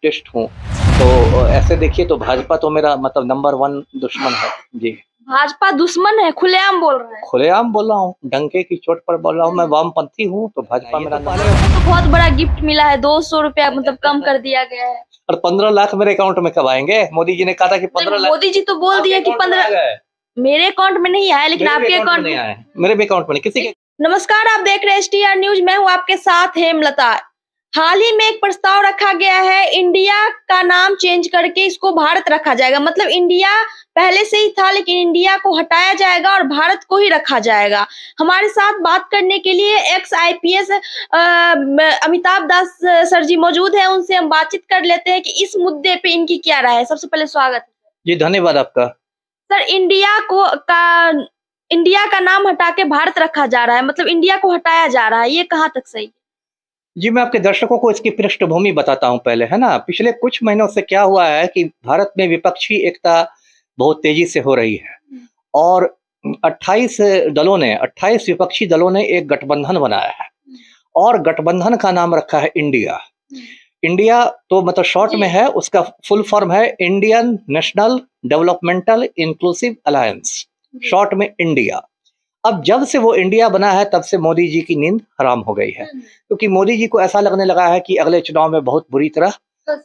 Test हूँ। तो ऐसे देखिए तो भाजपा तो मेरा मतलब नंबर 1 दुश्मन है। जी। भाजपा दुश्मन है, खुलेआम बोल रहे हैं। खुलेआम बोल रहा हूँ, डंके की चोट पर बोल रहा हूँ, मैं वामपंथी हूँ, तो भाजपा मेरा नंबर आपको तो बहुत बड़ा गिफ्ट मिला है, 200 रुपया मतलब कम कर दिया गया है। और 15 लाख मेरे अकाउंट में कब आएंगे? मोदी जी ने कहा था कि 15 लाख। मोदी जी तो बोल दिया कि 15 मेरे अकाउंट में नहीं आया, लेकिन आपके अकाउंट में आया है। मेरे भी अकाउंट में नहीं, किसी के। नमस्कार, आप देख रहे हैं STR न्यूज, मैं हूं आपके साथ हेमलता। हाल ही में एक प्रस्ताव रखा गया है, इंडिया का नाम चेंज करके इसको भारत रखा जाएगा। मतलब इंडिया पहले से ही था, लेकिन इंडिया को हटाया जाएगा और भारत को ही रखा जाएगा। हमारे साथ बात करने के लिए एक्स IPS अमिताभ दास सर जी मौजूद है, उनसे हम बातचीत कर लेते हैं कि इस मुद्दे पे इनकी क्या राय है। सबसे पहले स्वागत है। जी धन्यवाद आपका। सर, इंडिया का नाम हटा के भारत रखा जा रहा है, मतलब इंडिया को हटाया जा रहा है, ये कहाँ तक सही है? जी, मैं आपके दर्शकों को इसकी पृष्ठभूमि बताता हूँ पहले, है ना? पिछले कुछ महीनों से क्या हुआ है कि भारत में विपक्षी एकता बहुत तेज़ी से हो रही है और 28 विपक्षी दलों ने एक गठबंधन बनाया है और गठबंधन का नाम रखा है इंडिया। इंडिया तो मतलब शॉर्ट में है, उसका फुल फॉर्म है Indian national developmental inclusive alliance, short में इंडिया। अब जब से वो इंडिया बना है तब से मोदी जी की नींद हराम हो गई है, क्योंकि मोदी जी को ऐसा लगने लगा है कि अगले चुनाव में बहुत बुरी तरह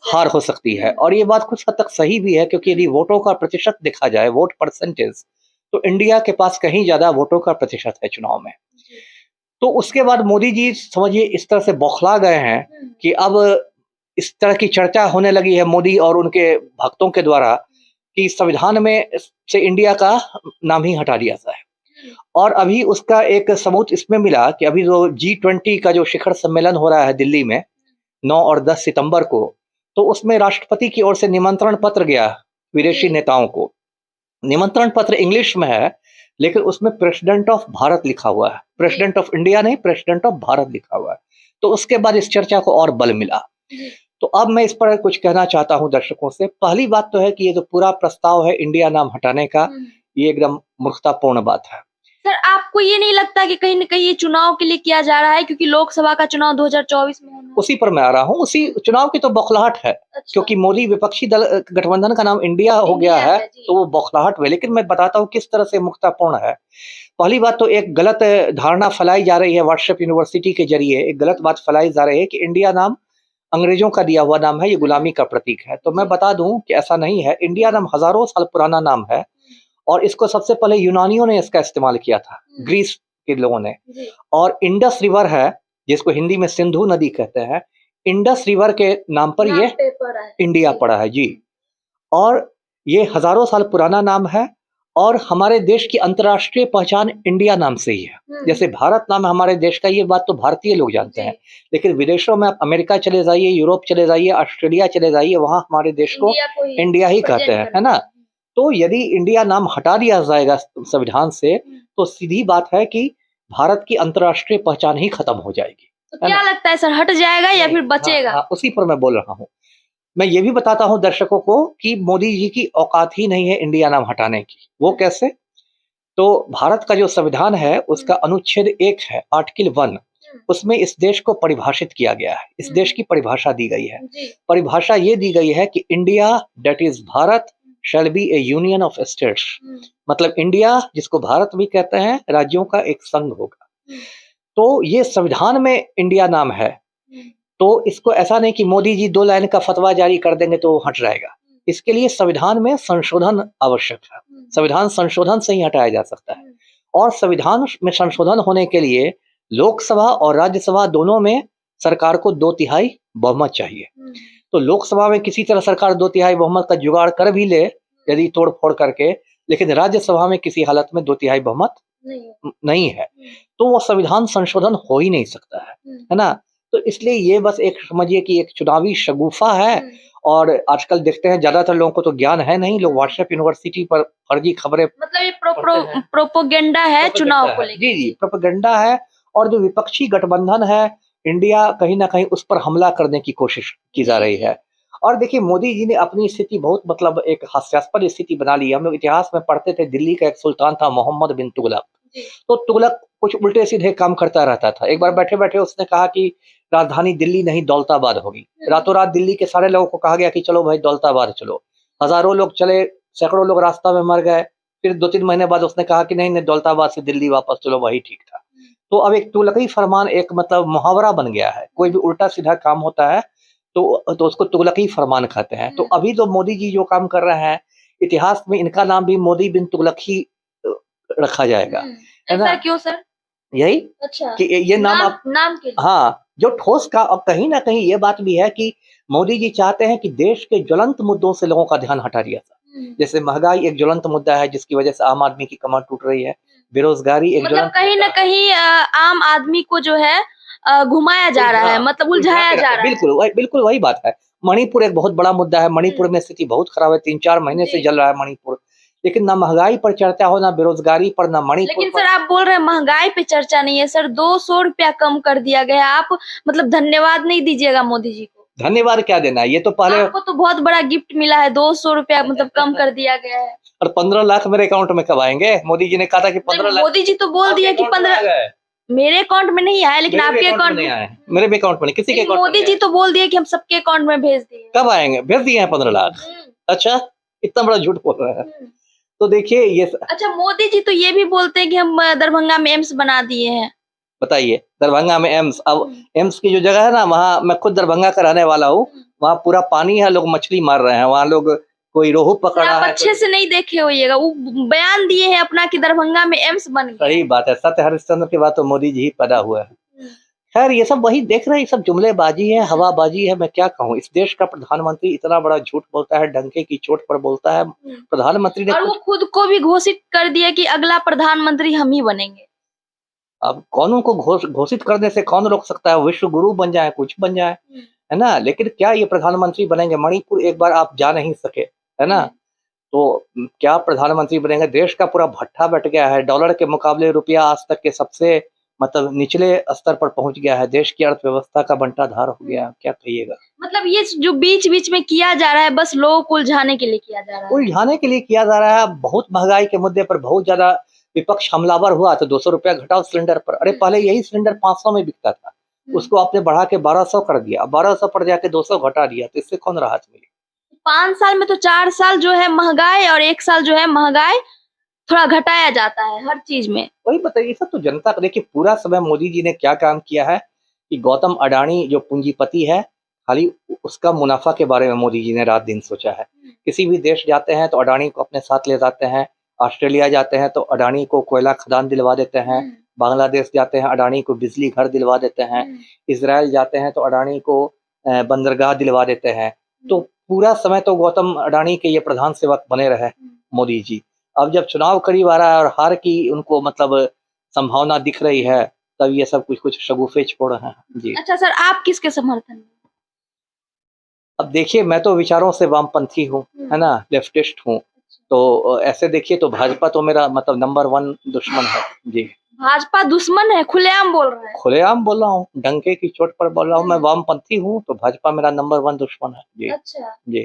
हार हो सकती है। और ये बात कुछ हद तक सही भी है, क्योंकि यदि वोटों का प्रतिशत देखा जाए, वोट परसेंटेज, तो इंडिया के पास कहीं ज्यादा वोटों का प्रतिशत है चुनाव में। तो उसके बाद मोदी जी समझिए इस तरह से बौखला गए हैं कि अब इस तरह की चर्चा होने लगी है मोदी और उनके भक्तों के द्वारा कि संविधान में से इंडिया का नाम ही हटा दिया जाए। और अभी उसका एक सबूत इसमें मिला कि अभी जो G20 का जो शिखर सम्मेलन हो रहा है दिल्ली में 9 और 10 सितंबर को, तो उसमें राष्ट्रपति की ओर से निमंत्रण पत्र गया विदेशी नेताओं को। निमंत्रण पत्र इंग्लिश में है, लेकिन उसमें प्रेसिडेंट ऑफ भारत लिखा हुआ है, प्रेसिडेंट ऑफ इंडिया नहीं, प्रेसिडेंट ऑफ भारत लिखा हुआ है। तो उसके बाद इस चर्चा को और बल मिला। तो अब मैं इस पर कुछ कहना चाहता हूं दर्शकों से। पहली बात तो है कि ये जो पूरा प्रस्ताव है इंडिया नाम हटाने का, ये एकदम मूर्खतापूर्ण बात है। सर, आपको ये नहीं लगता कि कहीं न कहीं ये चुनाव के लिए किया जा रहा है, क्योंकि लोकसभा का चुनाव 2024 में होना है? उसी पर मैं आ रहा हूँ, उसी चुनाव की तो बौखलाहट है। क्योंकि मोदी विपक्षी दल गठबंधन का नाम इंडिया हो गया है, तो वो बौखलाहट हुई। लेकिन मैं बताता हूँ किस तरह से मूर्खतापूर्ण है। पहली बात तो एक गलत धारणा फैलाई जा रही है, व्हाट्सएप यूनिवर्सिटी के जरिए एक गलत बात फैलाई जा रही है कि इंडिया नाम अंग्रेजों का दिया हुआ नाम है, ये गुलामी का प्रतीक है। तो मैं बता दूं कि ऐसा नहीं है। इंडिया नाम हजारों साल पुराना नाम है और इसको सबसे पहले यूनानियों ने इसका इस्तेमाल किया था, ग्रीस के लोगों ने। और इंडस रिवर है, जिसको हिंदी में सिंधु नदी कहते हैं, इंडस रिवर के नाम पर ये इंडिया पड़ा है जी। और ये हजारों साल पुराना नाम है और हमारे देश की अंतर्राष्ट्रीय पहचान इंडिया नाम से ही है। जैसे भारत नाम है हमारे देश का, ये बात तो भारतीय लोग जानते हैं, लेकिन विदेशों में आप अमेरिका चले जाइए, यूरोप चले जाइए, ऑस्ट्रेलिया चले जाइए, वहां हमारे देश को इंडिया ही कहते हैं, है ना? तो यदि इंडिया नाम हटा दिया जाएगा संविधान से, तो सीधी बात है कि भारत की अंतर्राष्ट्रीय पहचान ही खत्म हो जाएगी। तो क्या लगता है सर, हट जाएगा या फिर बचेगा? हाँ, उसी पर मैं बोल रहा हूँ। मैं ये भी बताता हूं दर्शकों को कि मोदी जी की औकात ही नहीं है इंडिया नाम हटाने की। वो कैसे? तो भारत का जो संविधान है उसका अनुच्छेद 1 है, आर्टिकल 1, उसमें इस देश को परिभाषित किया गया है, इस देश की परिभाषा दी गई है। परिभाषा ये दी गई है कि India that is Bharat shall be A union of states. मतलब इंडिया, जिसको भारत भी कहते हैं, राज्यों का एक संघ होगा। तो ये संविधान में इंडिया नाम है, तो इसको ऐसा नहीं कि मोदी जी 2 लाइन का फतवा जारी कर देंगे तो हट जाएगा। इसके लिए संविधान में संशोधन आवश्यक है। संविधान संशोधन से ही हटाया जा सकता है। और संविधान में संशोधन होने के लिए लोकसभा और राज्यसभा दोनों में सरकार को 2/3 बहुमत चाहिए। तो लोकसभा में किसी तरह सरकार 2/3 बहुमत का जुगाड़ कर भी ले, यदि तोड़ फोड़ करके, लेकिन राज्यसभा में किसी हालत में 2/3 बहुमत नहीं है, तो वो संविधान संशोधन हो ही नहीं सकता है ना? तो इसलिए ये बस एक समझिए कि एक चुनावी शगुफा है। और आजकल देखते हैं ज्यादातर लोगों को तो ज्ञान है नहीं, लोग व्हाट्सएप यूनिवर्सिटी पर फर्जी खबरें, मतलब ये प्रोपोगेंडा है चुनाव को लेकर। जी जी, प्रोपेगेंडा है। और जो विपक्षी गठबंधन है इंडिया, कहीं ना कहीं उस पर हमला करने की कोशिश की जा रही है। और देखिए मोदी जी ने अपनी स्थिति बहुत मतलब एक हास्यास्पद स्थिति बना ली है। हम लोग इतिहास में पढ़ते थे, दिल्ली का एक सुल्तान था मोहम्मद बिन तुगलक। तो तुगलक कुछ उल्टे सीधे काम करता रहता था। एक बार बैठे बैठे उसने कहा कि राजधानी दिल्ली नहीं दौलताबाद होगी। रातों रात दिल्ली के सारे लोगों को कहा गया कि चलो भाई दौलताबाद चलो। हजारों लोग चले, सैकड़ों लोग रास्ता में मर गए। फिर 2-3 महीने बाद उसने कहा कि नहीं नहीं दौलताबाद से दिल्ली वापस चलो, वही ठीक था। तो अब एक तुगलकी फरमान एक मतलब मुहावरा बन गया है। कोई भी उल्टा सीधा काम होता है तो उसको तुगलकी फरमान कहते हैं। तो अभी तो मोदी जी जो काम कर रहे हैं, इतिहास में इनका नाम भी मोदी बिन तुगलक ही रखा जाएगा, है ऐसा ना? क्यों सर? यही अच्छा, कि ये नाम आप नाम के लिए। हाँ, जो ठोस का और कहीं न कहीं ये बात भी है कि मोदी जी चाहते हैं कि देश के ज्वलंत मुद्दों से लोगों का ध्यान हटा दिया जाए। जैसे महँगाई एक ज्वलंत मुद्दा है जिसकी वजह से आम आदमी की कमर टूट रही है। बेरोज़गारी एक मतलब ज्वलंत कहीं न मुद्दा है। कहीं आम आदमी को जो है घुमाया जा रहा है, मतलब उलझाया जा रहा है। बिल्कुल वही बात है। मणिपुर एक बहुत बड़ा मुद्दा है। मणिपुर में स्थिति बहुत खराब है। 3-4 महीने से जी। जल रहा है मणिपुर। लेकिन ना महँगाई पर चर्चा हो, ना बेरोज़गारी पर, ना मणिपुर लेकिन पर। सर आप बोल रहे हैं महँगाई पे चर्चा नहीं है सर, 200 रुपया कम कर दिया गया है। आप मतलब धन्यवाद नहीं दीजिएगा मोदी जी को? धन्यवाद क्या देना है? ये तो पहले आपको तो बहुत बड़ा गिफ्ट मिला है, 200 रुपया मतलब कम कर दिया गया है। और 15 लाख मेरे अकाउंट में कब आएँगे? मोदी जी ने कहा था कि 15 नहीं, लाख मोदी जी तो बोल दिए कि आपके अकाउंट में आ 15 गए। मेरे अकाउंट में नहीं आया, लेकिन मेरे भी आपके अकाउंट में अकाउंट नहीं में। आए हैं। मेरे भी अकाउंट में नहीं, किसी के लेकिन अकाउंट में मोदी नहीं जी आए। तो बोल दिए कि हम सबके अकाउंट में भेज दिए। कब आएँगे? भेज दिए हैं 15 लाख। अच्छा, इतना बड़ा झूठ बोल रहे हैं। हुँ। तो देखिए ये अच्छा, मोदी जी तो ये भी बोलते हैं कि हम दरभंगा में एम्स बना दिए हैं। बताइए दरभंगा में एम्स, अब एम्स की जो जगह है ना, वहाँ मैं खुद दरभंगा का रहने वाला हूँ। वहाँ पूरा पानी है, लोग मछली मार रहे हैं। वहाँ लोग कोई रोहू सर पकड़ आप रहा है, अच्छे से नहीं देखे होइएगा, वो बयान दिए हैं अपना कि दरभंगा में एम्स बन गया। सही बात है। सत्य हरिश्चंद्र के बाद तो मोदी जी ही पैदा हुए हैं। हुँ। खैर ये सब वही देख रहे हैं, ये सब जुमलेबाजी है, हवाबाजी है। मैं क्या कहूँ, इस देश का प्रधानमंत्री इतना बड़ा झूठ बोलता है, डंके की चोट पर बोलता है। प्रधानमंत्री ने और वो कुछ खुद को भी घोषित कर दिया कि अगला प्रधानमंत्री हम ही बनेंगे। अब कौन उनको घोषित करने से कौन रोक सकता है? विश्व गुरु बन जाए, कुछ बन जाए, है ना? लेकिन क्या ये प्रधानमंत्री बनेंगे? मणिपुर एक बार आप जा नहीं सके, है ना? तो क्या प्रधानमंत्री बनेंगे? देश का पूरा भट्ठा बैठ गया है। डॉलर के मुकाबले रुपया आज तक के सबसे मतलब निचले स्तर पर पहुंच गया है। देश की अर्थव्यवस्था का बंटाधार हो गया है। क्या कहिएगा? मतलब ये जो बीच-बीच में किया जा रहा है, बस लोगों को उलझाने के लिए किया जा रहा है। उलझाने के लिए किया जा रहा है। बहुत महंगाई के मुद्दे पर बहुत ज्यादा विपक्ष हमलावर हुआ तो 200 रुपया घटाओ सिलेंडर पर। अरे पहले यही सिलेंडर 500 में बिकता था, उसको आपने बढ़ा के 1200 कर दिया। 1200 पर जाके 200 घटा दिया, तो इससे कौन राहत मिली? 5 साल में तो 4 साल जो है महँगाई और 1 साल जो है महँगाई थोड़ा घटाया जाता है हर चीज़ में। वही बताइए, सब तो जनता का देखिए। पूरा समय मोदी जी ने क्या काम किया है कि गौतम अडानी जो पूंजीपति है, खाली उसका मुनाफा के बारे में मोदी जी ने रात दिन सोचा है। किसी भी देश जाते हैं तो अडानी को अपने साथ ले जाते हैं। ऑस्ट्रेलिया जाते हैं तो अडानी को कोयला खदान दिलवा देते हैं। बांग्लादेश जाते हैं अडानी को बिजली घर दिलवा देते हैं। इजराइल जाते हैं तो अडानी को बंदरगाह दिलवा देते हैं। तो पूरा समय तो गौतम अडानी के ये प्रधान सेवक बने रहे मोदी जी। अब जब चुनाव करीब आ रहा है और हार की उनको मतलब संभावना दिख रही है, तब ये सब कुछ शगुफे छोड़ रहे हैं। जी। अच्छा सर, आप किसके समर्थन में? अब देखिए मैं तो विचारों से वामपंथी हूँ, है ना? लेफ्टिस्ट हूँ। तो ऐसे देखिए तो भाजपा तो मेरा मतलब नंबर 1 दुश्मन है। जी। भाजपा दुश्मन है, खुलेआम बोल रहे हैं। खुलेआम बोल रहा हूँ, डंके की चोट पर बोल रहा हूँ। मैं वामपंथी हूँ तो भाजपा मेरा नंबर 1 दुश्मन है। जी। अच्छा, जी।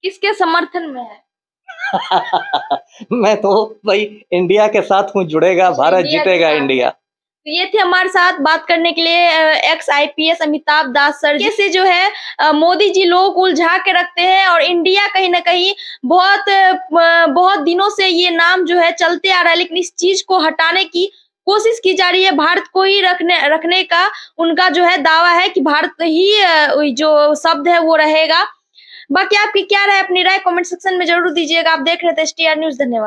किसके समर्थन में है? मैं तो भाई इंडिया के साथ हूँ, जुड़ेगा अच्छा, भारत, इंडिया के जीतेगा साथ। इंडिया। तो ये थे हमारे साथ बात करने के लिए एक्स आईपीएस अमिताभ दास सर जी से जो है मोदी जी लोगों को उलझा के रखते हैं और इंडिया कहीं ना कहीं बहुत दिनों से ये नाम जो है चलते आ रहा है, लेकिन इस चीज को हटाने की कोशिश की जा रही है। भारत को ही रखने का उनका जो है दावा है कि भारत ही जो शब्द है वो रहेगा। बाकी आपकी क्या राय, अपनी राय कमेंट सेक्शन में जरूर दीजिएगा। आप देख रहे थे एसटीआर न्यूज। धन्यवाद।